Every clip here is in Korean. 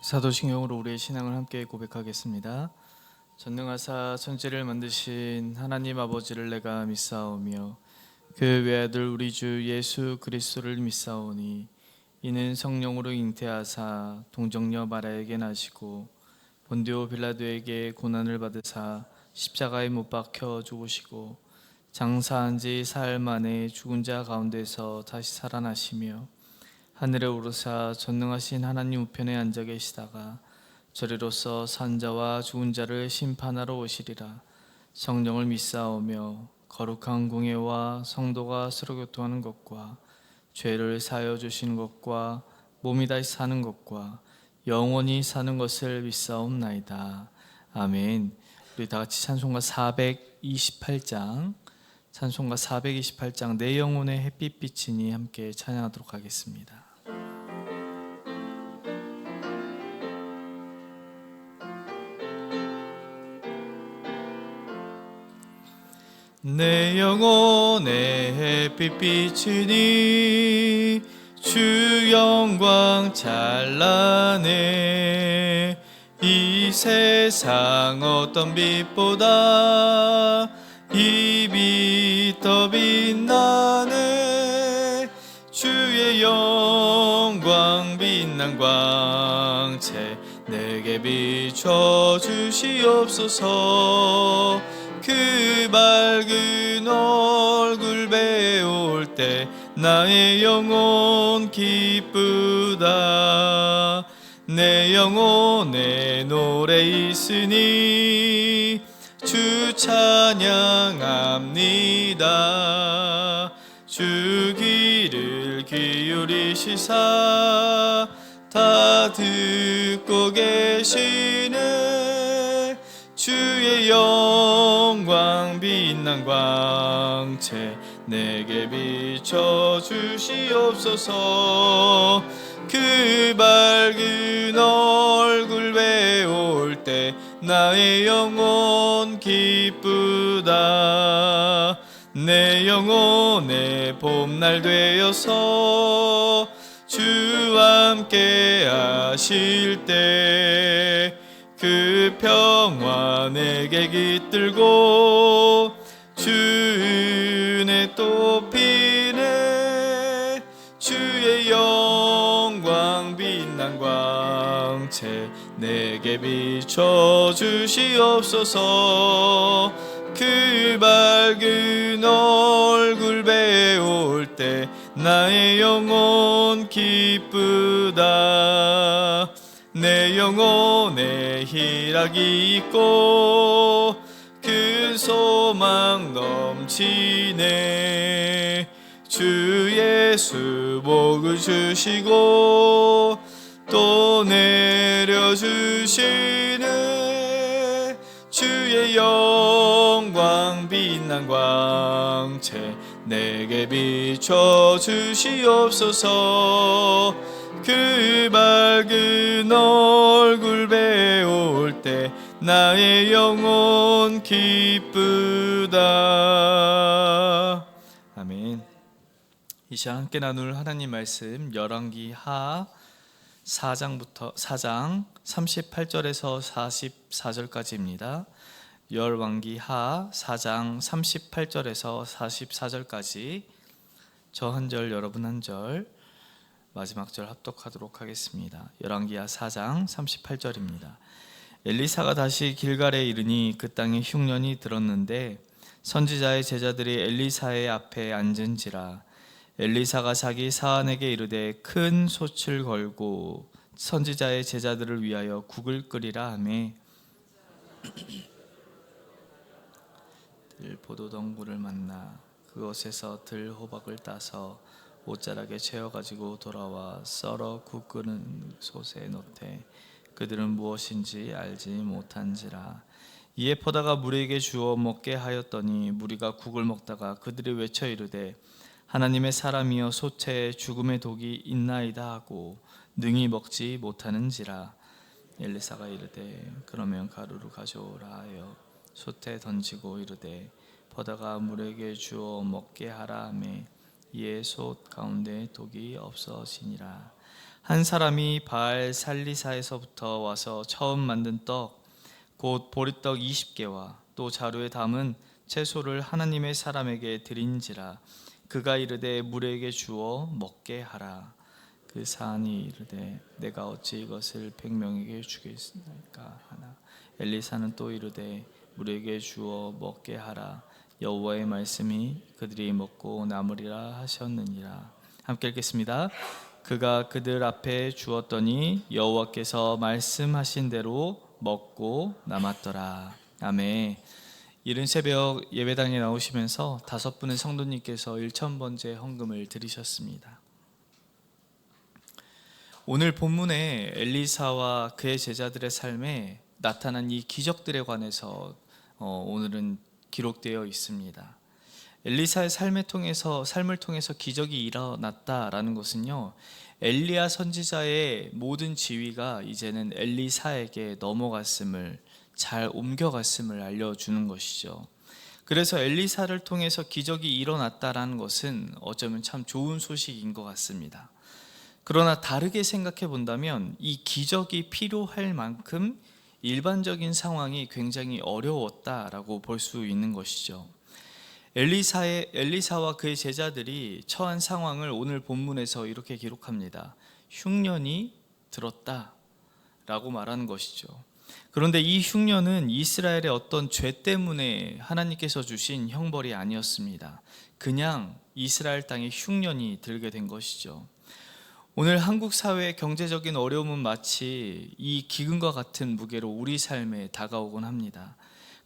사도신경으로 우리의 신앙을 함께 고백하겠습니다. 전능하사 천지를 만드신 하나님 아버지를 내가 믿사오며 그 외아들 우리 주 예수 그리스도를 믿사오니 이는 성령으로 잉태하사 동정녀 마리아에게 나시고 본디오 빌라도에게 고난을 받으사 십자가에 못 박혀 죽으시고 장사한 지 사흘 만에 죽은 자 가운데서 다시 살아나시며 하늘에 오르사 전능하신 하나님 우편에 앉아 계시다가 저리로서 산자와 죽은 자를 심판하러 오시리라. 성령을 믿사오며 거룩한 공예와 성도가 서로 교통하는 것과 죄를 사하여 주시는 것과 몸이 다시 사는 것과 영원히 사는 것을 믿사옵나이다. 아멘. 우리 다 같이 찬송가 428장 내 영혼의 햇빛비치니 함께 찬양하도록 하겠습니다. 내 영혼의 햇빛 비치니 주 영광 찬란해. 이 세상 어떤 빛보다 이 빛 더 빛나네. 주의 영광 빛난 광채 내게 비춰 주시옵소서. 그 밝은 얼굴 배울 때 나의 영혼 기쁘다. 내 영혼에 노래 있으니 주 찬양합니다. 주 귀를 기울이시사 다 듣고 계시네. 주의 영광 빛난 광채 내게 비춰 주시옵소서. 그 밝은 얼굴 배울 때 나의 영혼 기쁘다. 내 영혼의 봄날 되어서 주와 함께 하실 때 그 평화 내게 깃들고 주 은혜 또 피네. 주의 영광 빛난 광채 내게 비춰 주시옵소서. 그 밝은 얼굴 배울 때 나의 영혼 기쁘다. 내 영혼에 희락이 있고 그 소망 넘치네. 주 예수 복을 주시고 또 내려주시네. 주의 영광 빛난 광채 내게 비춰 주시옵소서. 그 밝은 얼굴 배울 때 나의 영혼 기쁘다. 아멘. 이 시간 함께 나눌 하나님 말씀 열왕기 하 4장 38절에서 44절까지입니다. 열왕기 하 4장 38절에서 44절까지 저 한 절 여러분 한 절 마지막 절 합독하도록 하겠습니다. 열왕기하 4장 38절입니다. 엘리사가 다시 길갈에 이르니 그 땅에 흉년이 들었는데 선지자의 제자들이 엘리사의 앞에 앉은지라. 엘리사가 자기 사환에게 이르되 큰 솥을 걸고 선지자의 제자들을 위하여 국을 끓이라 하매 들 포도덩굴을 만나 그것에서 들 호박을 따서 옷자락에 채워가지고 돌아와 썰어 국 끓는 솥에 넣되 그들은 무엇인지 알지 못한지라. 이에 포다가 무리에게 주어 먹게 하였더니 무리가 국을 먹다가 그들이 외쳐 이르되 하나님의 사람이여 솥에 죽음의 독이 있나이다 하고 능히 먹지 못하는지라. 엘리사가 이르되 그러면 가루를 가져오라 하여 솥에 던지고 이르되 포다가 물에게 주어 먹게 하라 하매 이에 솥 가운데 독이 없어지니라. 한 사람이 바알 살리사에서부터 와서 처음 만든 떡 곧 보리떡 20개와 또 자루에 담은 채소를 하나님의 사람에게 드린지라. 그가 이르되 무리에게 주어 먹게 하라. 그 사안이 이르되 내가 어찌 이것을 100명에게 주겠나이까 하나. 엘리사는 또 이르되 무리에게 주어 먹게 하라. 여호와의 말씀이 그들이 먹고 남으리라 하셨느니라. 함께 읽겠습니다. 그가 그들 앞에 주었더니 여호와께서 말씀하신 대로 먹고 남았더라. 아멘. 이른 새벽 예배당에 나오시면서 5분의 성도님께서 1000번째 헌금을 드리셨습니다. 오늘 본문에 엘리사와 그의 제자들의 삶에 나타난 이 기적들에 관해서 오늘은 기록되어 있습니다. 엘리사의 삶을 통해서 기적이 일어났다라는 것은요, 엘리야 선지자의 모든 지위가 이제는 엘리사에게 넘어갔음을, 잘 옮겨갔음을 알려주는 것이죠. 그래서 엘리사를 통해서 기적이 일어났다라는 것은 어쩌면 참 좋은 소식인 것 같습니다. 그러나 다르게 생각해 본다면 이 기적이 필요할 만큼 일반적인 상황이 굉장히 어려웠다라고 볼 수 있는 것이죠. 엘리사와 그의 제자들이 처한 상황을 오늘 본문에서 이렇게 기록합니다. 흉년이 들었다 라고 말하는 것이죠. 그런데 이 흉년은 이스라엘의 어떤 죄 때문에 하나님께서 주신 형벌이 아니었습니다. 그냥 이스라엘 땅에 흉년이 들게 된 것이죠. 오늘 한국 사회의 경제적인 어려움은 마치 이 기근과 같은 무게로 우리 삶에 다가오곤 합니다.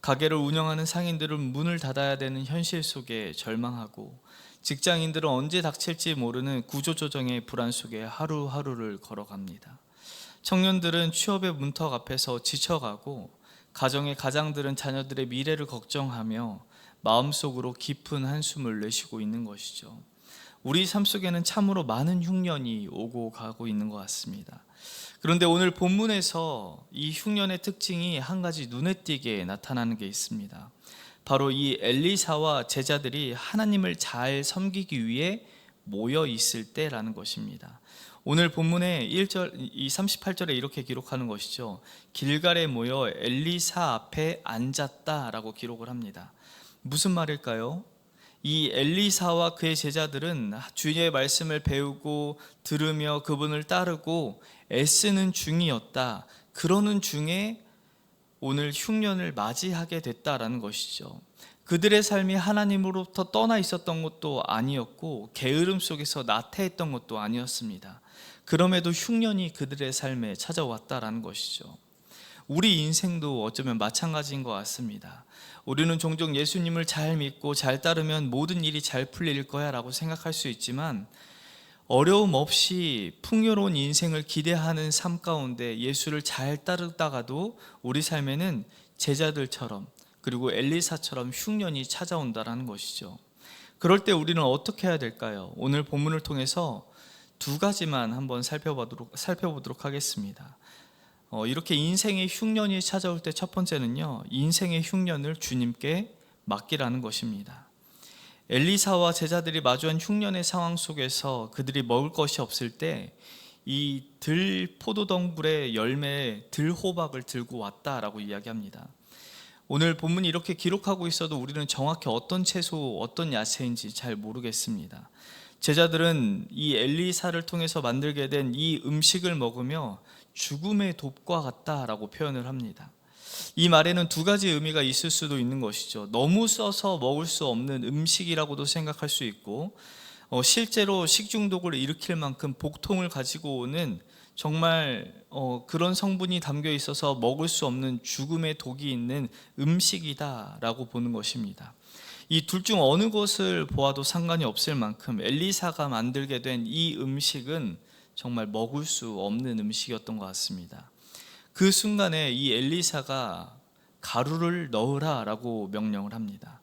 가게를 운영하는 상인들은 문을 닫아야 되는 현실 속에 절망하고, 직장인들은 언제 닥칠지 모르는 구조조정의 불안 속에 하루하루를 걸어갑니다. 청년들은 취업의 문턱 앞에서 지쳐가고, 가정의 가장들은 자녀들의 미래를 걱정하며 마음속으로 깊은 한숨을 내쉬고 있는 것이죠. 우리 삶 속에는 참으로 많은 흉년이 오고 가고 있는 것 같습니다. 그런데 오늘 본문에서 이 흉년의 특징이 한 가지 눈에 띄게 나타나는 게 있습니다. 바로 이 엘리사와 제자들이 하나님을 잘 섬기기 위해 모여 있을 때라는 것입니다. 오늘 본문의 38절에 이렇게 기록하는 것이죠. 길갈에 모여 엘리사 앞에 앉았다라고 기록을 합니다. 무슨 말일까요? 이 엘리사와 그의 제자들은 주의 말씀을 배우고 들으며 그분을 따르고 애쓰는 중이었다. 그러는 중에 오늘 흉년을 맞이하게 됐다라는 것이죠. 그들의 삶이 하나님으로부터 떠나 있었던 것도 아니었고 게으름 속에서 나태했던 것도 아니었습니다. 그럼에도 흉년이 그들의 삶에 찾아왔다라는 것이죠. 우리 인생도 어쩌면 마찬가지인 것 같습니다. 우리는 종종 예수님을 잘 믿고 잘 따르면 모든 일이 잘 풀릴 거야 라고 생각할 수 있지만, 어려움 없이 풍요로운 인생을 기대하는 삶 가운데 예수를 잘 따르다가도 우리 삶에는 제자들처럼, 그리고 엘리사처럼 흉년이 찾아온다는 것이죠. 그럴 때 우리는 어떻게 해야 될까요? 오늘 본문을 통해서 2가지만 한번 살펴보도록 하겠습니다. 이렇게 인생의 흉년이 찾아올 때 첫 번째는요, 인생의 흉년을 주님께 맡기라는 것입니다. 엘리사와 제자들이 마주한 흉년의 상황 속에서 그들이 먹을 것이 없을 때 이 포도덩굴의 열매 들호박을 들고 왔다라고 이야기합니다. 오늘 본문이 이렇게 기록하고 있어도 우리는 정확히 어떤 채소, 어떤 야채인지 잘 모르겠습니다. 제자들은 이 엘리사를 통해서 만들게 된 이 음식을 먹으며 죽음의 돕과 같다라고 표현을 합니다. 이 말에는 2가지 의미가 있을 수도 있는 것이죠. 너무 써서 먹을 수 없는 음식이라고도 생각할 수 있고, 실제로 식중독을 일으킬 만큼 복통을 가지고 오는 정말 그런 성분이 담겨 있어서 먹을 수 없는 죽음의 독이 있는 음식이다라고 보는 것입니다. 이 둘 중 어느 것을 보아도 상관이 없을 만큼 엘리사가 만들게 된 이 음식은 정말 먹을 수 없는 음식이었던 것 같습니다. 그 순간에 이 엘리사가 가루를 넣으라 라고 명령을 합니다.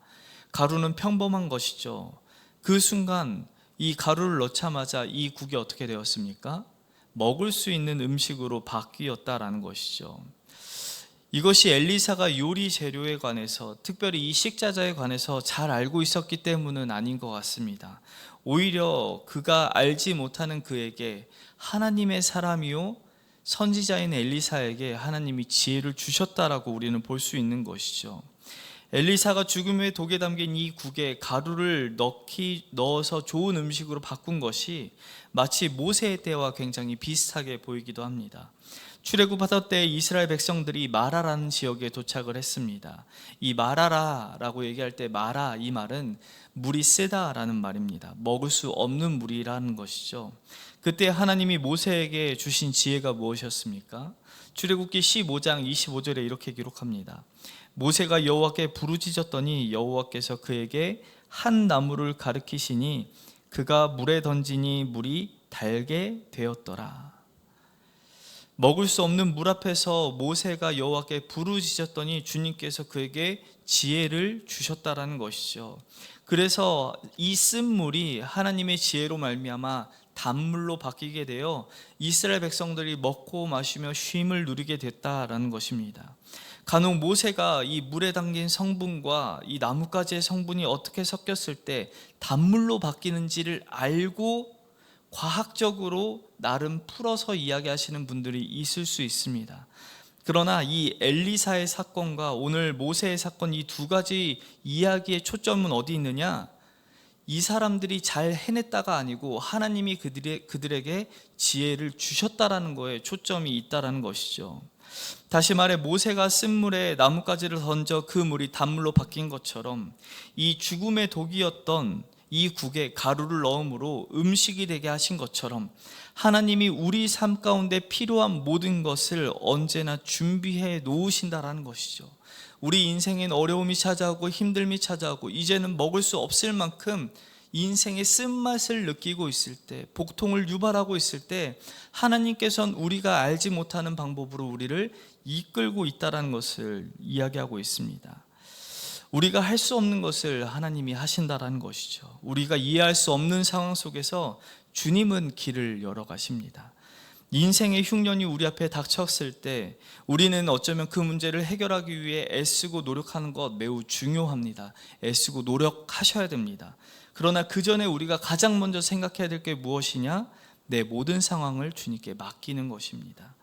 가루는 평범한 것이죠. 그 순간 이 가루를 넣자마자 이 국이 어떻게 되었습니까? 먹을 수 있는 음식으로 바뀌었다라는 것이죠. 이것이 엘리사가 요리 재료에 관해서, 특별히 이 식자재에 관해서 잘 알고 있었기 때문은 아닌 것 같습니다. 오히려 그가 알지 못하는 그에게 하나님의 사람이요 선지자인 엘리사에게 하나님이 지혜를 주셨다라고 우리는 볼 수 있는 것이죠. 엘리사가 죽음의 독에 담긴 이 국에 가루를 넣어서 좋은 음식으로 바꾼 것이 마치 모세의 때와 굉장히 비슷하게 보이기도 합니다. 출애굽하던 때 이스라엘 백성들이 마라라는 지역에 도착을 했습니다. 이 마라라라고 얘기할 때 마라, 이 말은 물이 쓰다라는 말입니다. 먹을 수 없는 물이라는 것이죠. 그때 하나님이 모세에게 주신 지혜가 무엇이었습니까? 출애굽기 15장 25절에 이렇게 기록합니다. 모세가 여호와께 부르짖었더니 여호와께서 그에게 한 나무를 가리키시니 그가 물에 던지니 물이 달게 되었더라. 먹을 수 없는 물 앞에서 모세가 여호와께 부르짖었더니 주님께서 그에게 지혜를 주셨다라는 것이죠. 그래서 이 쓴 물이 하나님의 지혜로 말미암아 단물로 바뀌게 되어 이스라엘 백성들이 먹고 마시며 쉼을 누리게 됐다라는 것입니다. 간혹 모세가 이 물에 담긴 성분과 이 나뭇가지의 성분이 어떻게 섞였을 때 단물로 바뀌는지를 알고 과학적으로 나름 풀어서 이야기하시는 분들이 있을 수 있습니다. 그러나 이 엘리사의 사건과 오늘 모세의 사건, 이 두 가지 이야기의 초점은 어디 있느냐? 이 사람들이 잘 해냈다가 아니고 하나님이 그들에게 지혜를 주셨다라는 거에 초점이 있다라는 것이죠. 다시 말해 모세가 쓴 물에 나뭇가지를 던져 그 물이 단물로 바뀐 것처럼 이 죽음의 독이었던 이 국에 가루를 넣음으로 음식이 되게 하신 것처럼 하나님이 우리 삶 가운데 필요한 모든 것을 언제나 준비해 놓으신다라는 것이죠. 우리 인생엔 어려움이 찾아오고 힘듦이 찾아오고 이제는 먹을 수 없을 만큼 인생의 쓴맛을 느끼고 있을 때, 복통을 유발하고 있을 때 하나님께서는 우리가 알지 못하는 방법으로 우리를 이끌고 있다는 것을 이야기하고 있습니다. 우리가 할 수 없는 것을 하나님이 하신다라는 것이죠. 우리가 이해할 수 없는 상황 속에서 주님은 길을 열어 가십니다. 인생의 흉년이 우리 앞에 닥쳤을 때 우리는 어쩌면 그 문제를 해결하기 위해 애쓰고 노력하는 것 매우 중요합니다. 애쓰고 노력하셔야 됩니다. 그러나 그 전에 우리가 가장 먼저 생각해야 될 게 무엇이냐? 내 모든 상황을 주님께 맡기는 것입니다.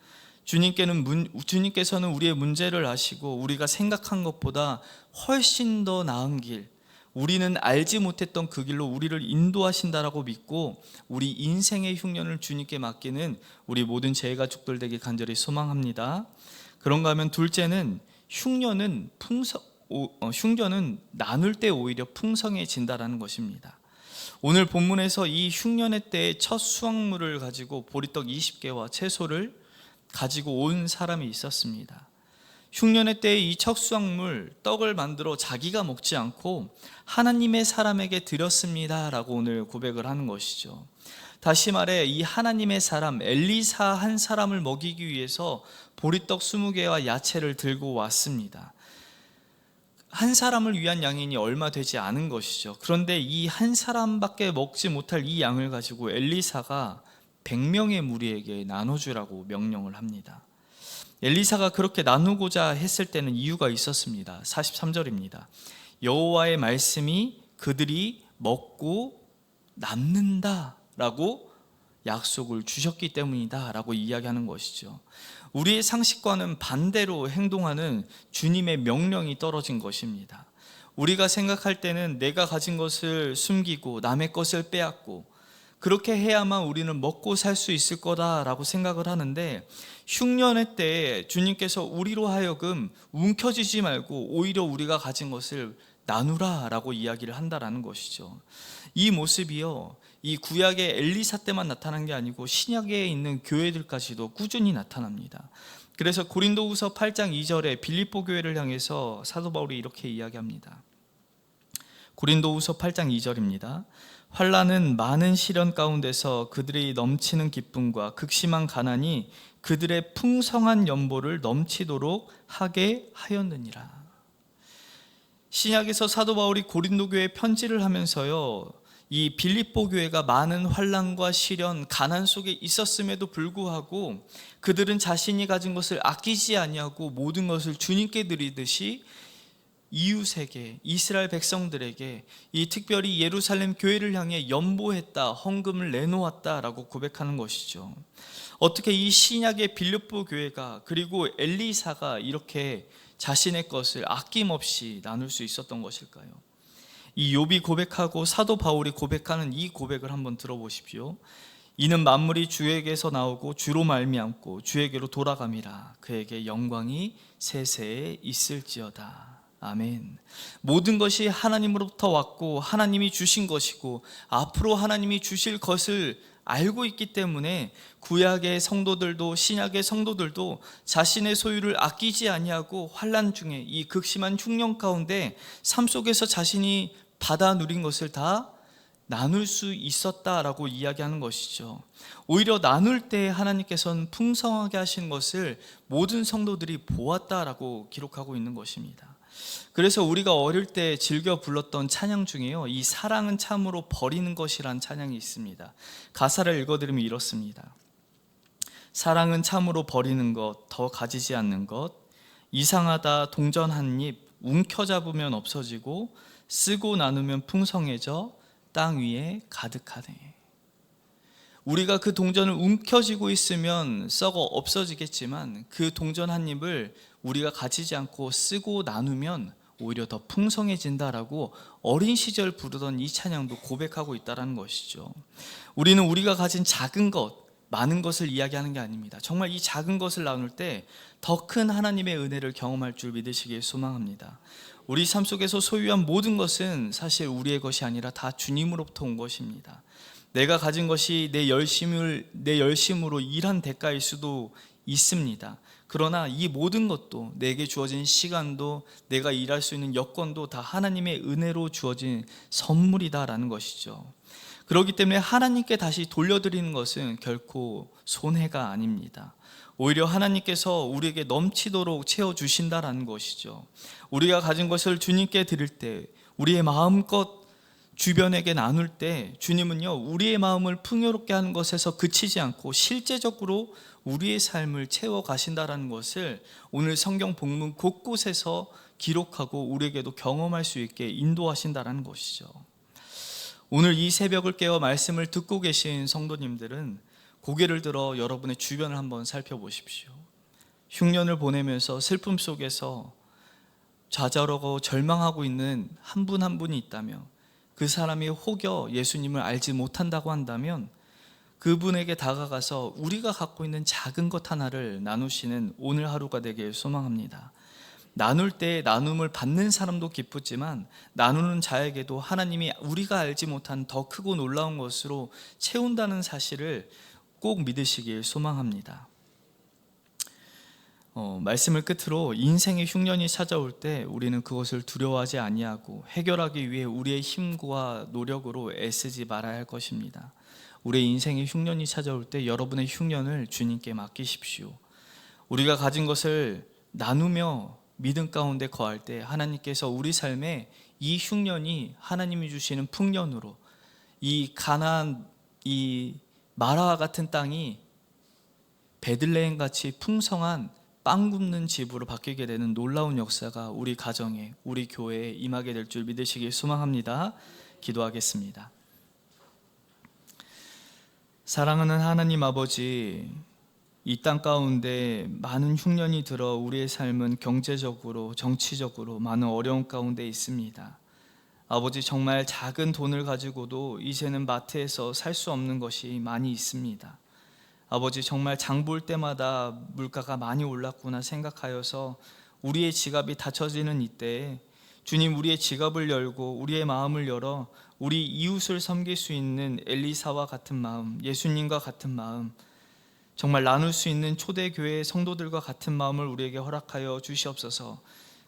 주님께서는 우리의 문제를 아시고 우리가 생각한 것보다 훨씬 더 나은 길, 우리는 알지 못했던 그 길로 우리를 인도하신다라고 믿고 우리 인생의 흉년을 주님께 맡기는 우리 모든 재가족들 되길 간절히 소망합니다. 그런가 하면 둘째는 흉년은 나눌 때 오히려 풍성해진다라는 것입니다. 오늘 본문에서 이 흉년의 때의 첫 수확물을 가지고 보리떡 20개와 채소를 가지고 온 사람이 있었습니다. 흉년의 때에 이 첫 수확물 떡을 만들어 자기가 먹지 않고 하나님의 사람에게 드렸습니다 라고 오늘 고백을 하는 것이죠. 다시 말해 이 하나님의 사람 엘리사 한 사람을 먹이기 위해서 보리떡 20개와 야채를 들고 왔습니다. 한 사람을 위한 양이니 얼마 되지 않은 것이죠. 그런데 이 한 사람밖에 먹지 못할 이 양을 가지고 엘리사가 100명의 무리에게 나눠주라고 명령을 합니다. 엘리사가 그렇게 나누고자 했을 때는 이유가 있었습니다. 43절입니다. 여호와의 말씀이 그들이 먹고 남는다라고 약속을 주셨기 때문이다 라고 이야기하는 것이죠. 우리의 상식과는 반대로 행동하는 주님의 명령이 떨어진 것입니다. 우리가 생각할 때는 내가 가진 것을 숨기고 남의 것을 빼앗고 그렇게 해야만 우리는 먹고 살 수 있을 거다라고 생각을 하는데 흉년의 때에 주님께서 우리로 하여금 움켜쥐지 말고 오히려 우리가 가진 것을 나누라라고 이야기를 한다라는 것이죠. 이 모습이요, 이 구약의 엘리사 때만 나타난 게 아니고 신약에 있는 교회들까지도 꾸준히 나타납니다. 그래서 고린도후서 8장 2절에 빌립보 교회를 향해서 사도 바울이 이렇게 이야기합니다. 고린도후서 8장 2절입니다. 환난은 많은 시련 가운데서 그들의 넘치는 기쁨과 극심한 가난이 그들의 풍성한 연보를 넘치도록 하게 하였느니라. 신약에서 사도 바울이 고린도 교회에 편지를 하면서요, 이 빌립보 교회가 많은 환난과 시련, 가난 속에 있었음에도 불구하고 그들은 자신이 가진 것을 아끼지 아니하고 모든 것을 주님께 드리듯이 이웃에게, 이스라엘 백성들에게, 이 특별히 예루살렘 교회를 향해 연보했다, 헌금을 내놓았다라고 고백하는 것이죠. 어떻게 이 신약의 빌립보 교회가, 그리고 엘리사가 이렇게 자신의 것을 아낌없이 나눌 수 있었던 것일까요? 이 욥이 고백하고 사도 바울이 고백하는 이 고백을 한번 들어보십시오. 이는 만물이 주에게서 나오고 주로 말미암고 주에게로 돌아감이라. 그에게 영광이 세세에 있을지어다. 아멘. 모든 것이 하나님으로부터 왔고 하나님이 주신 것이고 앞으로 하나님이 주실 것을 알고 있기 때문에 구약의 성도들도 신약의 성도들도 자신의 소유를 아끼지 아니하고 환난 중에, 이 극심한 흉년 가운데 삶 속에서 자신이 받아 누린 것을 다 나눌 수 있었다라고 이야기하는 것이죠. 오히려 나눌 때 하나님께서는 풍성하게 하신 것을 모든 성도들이 보았다라고 기록하고 있는 것입니다. 그래서 우리가 어릴 때 즐겨 불렀던 찬양 중에요, 이 사랑은 참으로 버리는 것이란 찬양이 있습니다. 가사를 읽어드리면 이렇습니다. 사랑은 참으로 버리는 것, 더 가지지 않는 것, 이상하다 동전 한 입 움켜잡으면 없어지고 쓰고 나누면 풍성해져 땅 위에 가득하네. 우리가 그 동전을 움켜쥐고 있으면 썩어 없어지겠지만 그 동전 한 입을 우리가 가지지 않고 쓰고 나누면 오히려 더 풍성해진다라고 어린 시절 부르던 이 찬양도 고백하고 있다는 것이죠. 우리는 우리가 가진 작은 것, 많은 것을 이야기하는 게 아닙니다. 정말 이 작은 것을 나눌 때 더 큰 하나님의 은혜를 경험할 줄 믿으시길 소망합니다. 우리 삶 속에서 소유한 모든 것은 사실 우리의 것이 아니라 다 주님으로부터 온 것입니다. 내가 가진 것이 내 열심으로 일한 대가일 수도 있습니다. 그러나 이 모든 것도, 내게 주어진 시간도, 내가 일할 수 있는 여건도 다 하나님의 은혜로 주어진 선물이다라는 것이죠. 그렇기 때문에 하나님께 다시 돌려드리는 것은 결코 손해가 아닙니다. 오히려 하나님께서 우리에게 넘치도록 채워주신다라는 것이죠. 우리가 가진 것을 주님께 드릴 때, 우리의 마음껏 주변에게 나눌 때 주님은요, 우리의 마음을 풍요롭게 하는 것에서 그치지 않고 실제적으로 우리의 삶을 채워가신다라는 것을 오늘 성경 본문 곳곳에서 기록하고 우리에게도 경험할 수 있게 인도하신다라는 것이죠. 오늘 이 새벽을 깨어 말씀을 듣고 계신 성도님들은 고개를 들어 여러분의 주변을 한번 살펴보십시오. 흉년을 보내면서 슬픔 속에서 좌절하고 절망하고 있는 한 분 한 분이 있다면, 그 사람이 혹여 예수님을 알지 못한다고 한다면 그분에게 다가가서 우리가 갖고 있는 작은 것 하나를 나누시는 오늘 하루가 되길 소망합니다. 나눌 때 나눔을 받는 사람도 기쁘지만 나누는 자에게도 하나님이 우리가 알지 못한 더 크고 놀라운 것으로 채운다는 사실을 꼭 믿으시길 소망합니다. 말씀을 끝으로 인생의 흉년이 찾아올 때 우리는 그것을 두려워하지 아니하고 해결하기 위해 우리의 힘과 노력으로 애쓰지 말아야 할 것입니다. 우리의 인생의 흉년이 찾아올 때 여러분의 흉년을 주님께 맡기십시오. 우리가 가진 것을 나누며 믿음 가운데 거할 때 하나님께서 우리 삶에 이 흉년이 하나님이 주시는 풍년으로, 이 가나안, 이 마라와 같은 땅이 베들레헴 같이 풍성한 빵 굽는 집으로 바뀌게 되는 놀라운 역사가 우리 가정에, 우리 교회에 임하게 될 줄 믿으시길 소망합니다. 기도하겠습니다. 사랑하는 하나님 아버지, 이 땅 가운데 많은 흉년이 들어 우리의 삶은 경제적으로, 정치적으로 많은 어려움 가운데 있습니다. 아버지, 정말 작은 돈을 가지고도 이제는 마트에서 살 수 없는 것이 많이 있습니다. 아버지, 정말 장 볼 때마다 물가가 많이 올랐구나 생각하여서 우리의 지갑이 닫혀지는 이때에 주님, 우리의 지갑을 열고 우리의 마음을 열어 우리 이웃을 섬길 수 있는 엘리사와 같은 마음, 예수님과 같은 마음, 정말 나눌 수 있는 초대교회 성도들과 같은 마음을 우리에게 허락하여 주시옵소서.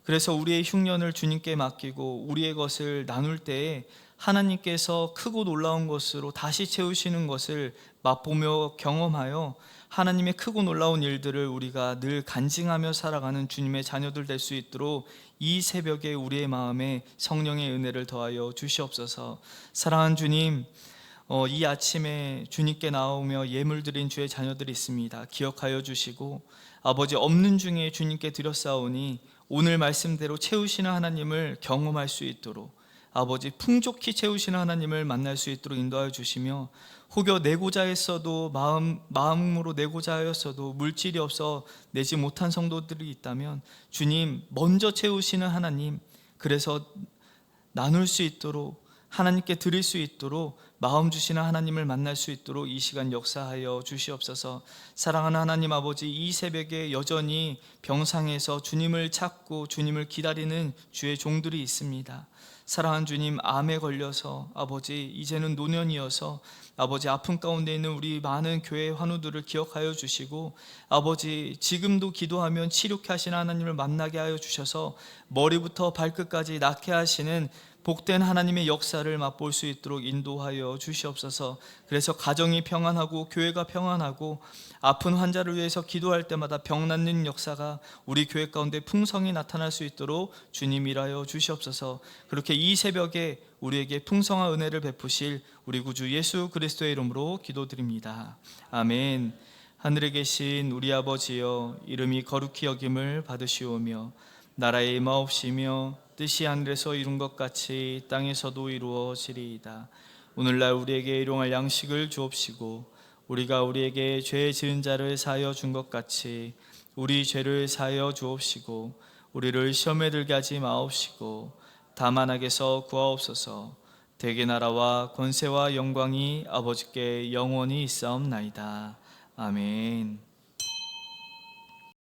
그래서 우리의 흉년을 주님께 맡기고 우리의 것을 나눌 때에 하나님께서 크고 놀라운 것으로 다시 채우시는 것을 맛보며 경험하여 하나님의 크고 놀라운 일들을 우리가 늘 간증하며 살아가는 주님의 자녀들 될 수 있도록 이 새벽에 우리의 마음에 성령의 은혜를 더하여 주시옵소서. 사랑하는 주님, 이 아침에 주님께 나오며 예물 드린 주의 자녀들이 있습니다. 기억하여 주시고 아버지, 없는 중에 주님께 드렸사오니 오늘 말씀대로 채우시는 하나님을 경험할 수 있도록, 아버지 풍족히 채우시는 하나님을 만날 수 있도록 인도하여 주시며, 혹여 내고자 했어도 마음으로 내고자 하였어도 물질이 없어 내지 못한 성도들이 있다면 주님 먼저 채우시는 하나님, 그래서 나눌 수 있도록, 하나님께 드릴 수 있도록 마음 주시는 하나님을 만날 수 있도록 이 시간 역사하여 주시옵소서. 사랑하는 하나님 아버지, 이 새벽에 여전히 병상에서 주님을 찾고 주님을 기다리는 주의 종들이 있습니다. 사랑하는 주님, 암에 걸려서 아버지 이제는 노년이어서 아버지 아픔 가운데 있는 우리 많은 교회 환우들을 기억하여 주시고, 아버지 지금도 기도하면 치료케 하시는 하나님을 만나게 하여 주셔서 머리부터 발끝까지 낫게 하시는 복된 하나님의 역사를 맛볼 수 있도록 인도하여 주시옵소서. 그래서 가정이 평안하고 교회가 평안하고 아픈 환자를 위해서 기도할 때마다 병 낫는 역사가 우리 교회 가운데 풍성히 나타날 수 있도록 주님 일하여 주시옵소서. 그렇게 이 새벽에 우리에게 풍성한 은혜를 베푸실 우리 구주 예수 그리스도의 이름으로 기도드립니다. 아멘. 하늘에 계신 우리 아버지여, 이름이 거룩히 여김을 받으시오며 나라의 임하옵시며 뜻이 하늘에서 이룬 것 같이 땅에서도 이루어지리이다. 오늘날 우리에게 일용할 양식을 주옵시고 우리가 우리에게 죄 지은 자를 사하여 준 것 같이 우리 죄를 사하여 주옵시고 우리를 시험에 들게 하지 마옵시고 다만 악에서 구하옵소서. 대개 나라와 권세와 영광이 아버지께 영원히 있사옵나이다. 아멘.